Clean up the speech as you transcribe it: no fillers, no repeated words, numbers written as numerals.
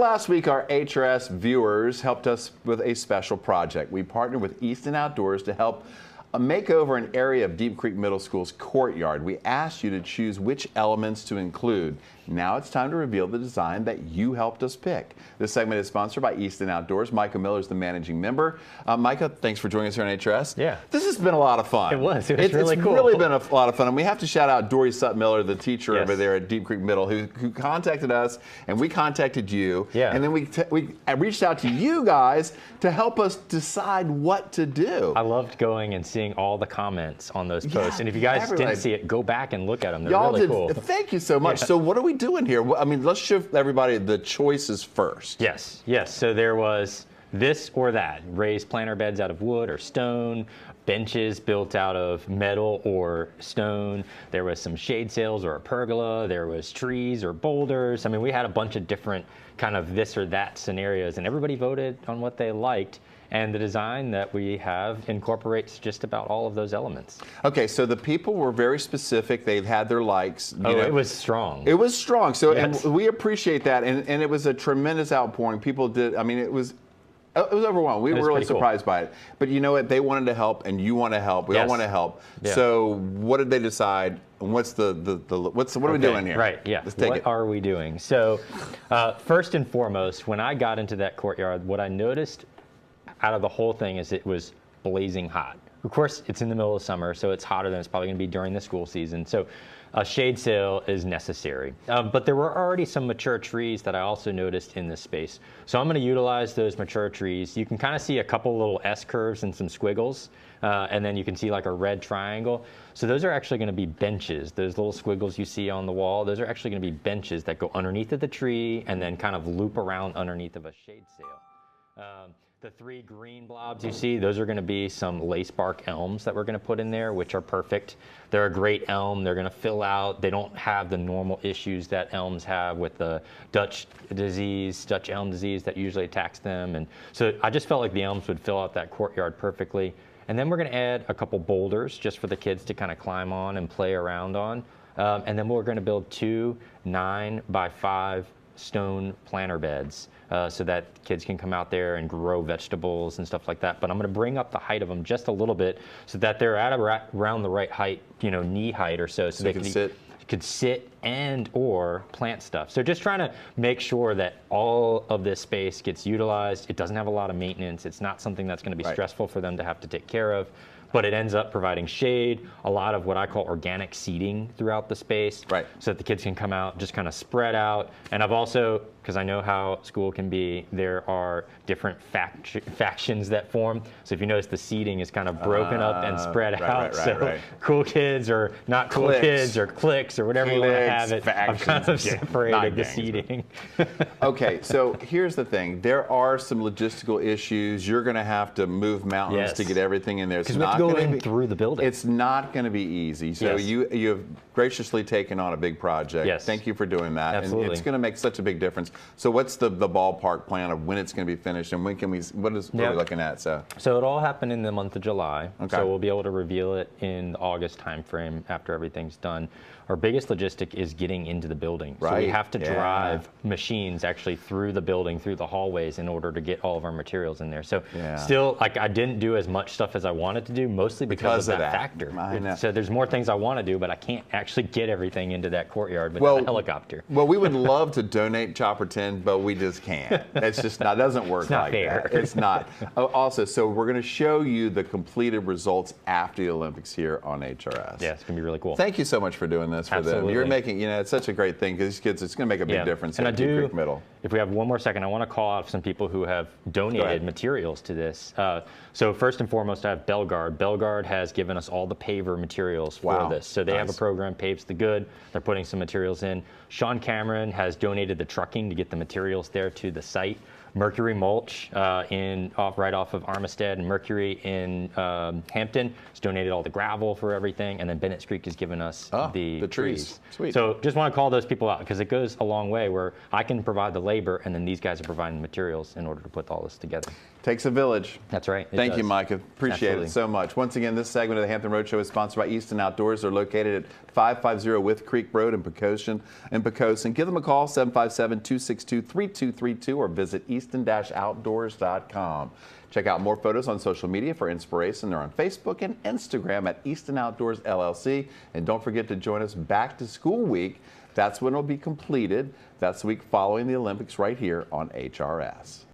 last week our HRS viewers helped us with a special project. We partnered with Easton Outdoors to help make over an area of Deep Creek Middle School's courtyard. We asked you to choose which elements to include. Now it's time to reveal the design that you helped us pick. This segment is sponsored by Easton Outdoors. Micah Miller is the managing member. Micah, thanks for joining us here on HRS. Yeah. This has been a lot of fun. It was really cool. It's really been a lot of fun. And we have to shout out Dory Sutt-Miller, the teacher Yes. over there at Deep Creek Middle, who contacted us, and we contacted you. Yeah. And then we reached out to you guys to help us decide what to do. I loved going and seeing all the comments on those posts. Yeah, and if you guys everybody. didn't see it, go back and look at them. They're Y'all really did. cool. Thank you so much. Yeah. So what are we doing here? I mean, let's show everybody the choices first. Yes. So there was this or that. Raised planter beds out of wood or stone, benches built out of metal or stone. There was some shade sails or a pergola. There was trees or boulders. I mean, we had a bunch of different kind of this or that scenarios, and everybody voted on what they liked. And the design that we have incorporates just about all of those elements. Okay, so the people were very specific. They had their likes. You know. It was strong. It was strong. So, Yes. and we appreciate that. And it was a tremendous outpouring. People did. I mean, it was overwhelming. We were really surprised by it. But you know what? They wanted to help, and you want to help. We all want to help. Yeah. So, what did they decide? And what are we doing here? Right. Yeah. Let's take what it. are we doing? So, first and foremost, when I got into that courtyard, what I noticed out of the whole thing is it was blazing hot. Of course, it's in the middle of summer, so it's hotter than it's probably going to be during the school season. So a shade sail is necessary. But there were already some mature trees that I also noticed in this space. So I'm going to utilize those mature trees. You can kind of see a couple little S curves and some squiggles, and then you can see like a red triangle. So those are actually going to be benches. Those little squiggles you see on the wall, those are actually going to be benches that go underneath of the tree and then kind of loop around underneath of a shade sail. The three green blobs you see, those are going to be some lace bark elms that we're going to put in there, which are perfect. They're a great elm. They're going to fill out. They don't have the normal issues that elms have with the Dutch elm disease that usually attacks them. And so I just felt like the elms would fill out that courtyard perfectly. And then we're going to add a couple boulders just for the kids to kind of climb on and play around on. And then we're going to build 2 9x5 stone planter beds so that kids can come out there and grow vegetables and stuff like that. But I'm going to bring up the height of them just a little bit so that they're at around the right height, knee height or so they could sit and or plant stuff. So just trying to make sure that all of this space gets utilized. It doesn't have a lot of maintenance. It's not something that's going to be stressful for them to have to take care of. But it ends up providing shade, a lot of what I call organic seating throughout the space, so that the kids can come out, just kind of spread out. And I've also, because I know how school can be, there are different factions that form. So if you notice, the seating is kind of broken up and spread out. Cool kids or not cool kids or cliques or whatever you want to have it. I've kind of separated the seating. Okay, so here's the thing. There are some logistical issues. You're going to have to move mountains to get everything in there. Because we have to go in through the building. It's not going to be easy. So you have graciously taken on a big project. Yes. Thank you for doing that. Absolutely. And it's going to make such a big difference. So what's the ballpark plan of when it's going to be finished, and when can we? What are we looking at? So it all happened in the month of July. Okay. So we'll be able to reveal it in the August timeframe after everything's done. Our biggest logistic is getting into the building. So we have to drive machines actually through the building, through the hallways, in order to get all of our materials in there. So still, like, I didn't do as much stuff as I wanted to do, mostly because of that factor. So there's more things I want to do, but I can't actually get everything into that courtyard with a helicopter. Well, we would love to donate Chopper 10, but we just can't. It's just not, doesn't work it's not like fair. that. It's not. Also, so we're going to show you the completed results after the Olympics here on HRS. Yeah, it's going to be really cool. Thank you so much for doing this for them. You're making, it's such a great thing because these kids, it's going to make a big difference in Deep Creek Middle. If we have one more second, I want to call out some people who have donated materials to this. So first and foremost, I have Belgard. Belgard has given us all the paver materials for this. So they have a program, Paves the Good. They're putting some materials in. Sean Cameron has donated the trucking to get the materials there to the site. Mercury Mulch right off of Armistead, and Mercury in Hampton has donated all the gravel for everything, and then Bennett's Creek has given us the trees. Sweet. So just want to call those people out because it goes a long way where I can provide the labor, and then these guys are providing the materials in order to put all this together. Takes a village. That's right. Thank you, Micah. Appreciate it so much. Once again, this segment of the Hampton Road Show is sponsored by Easton Outdoors. They're located at 550 With Creek Road in Pocosin. Give them a call, 757-262-3232, or visit easton-outdoors.com. Check out more photos on social media for inspiration. They're on Facebook and Instagram at Easton Outdoors LLC. And don't forget to join us back to school week. That's when it'll be completed. That's the week following the Olympics right here on HRS.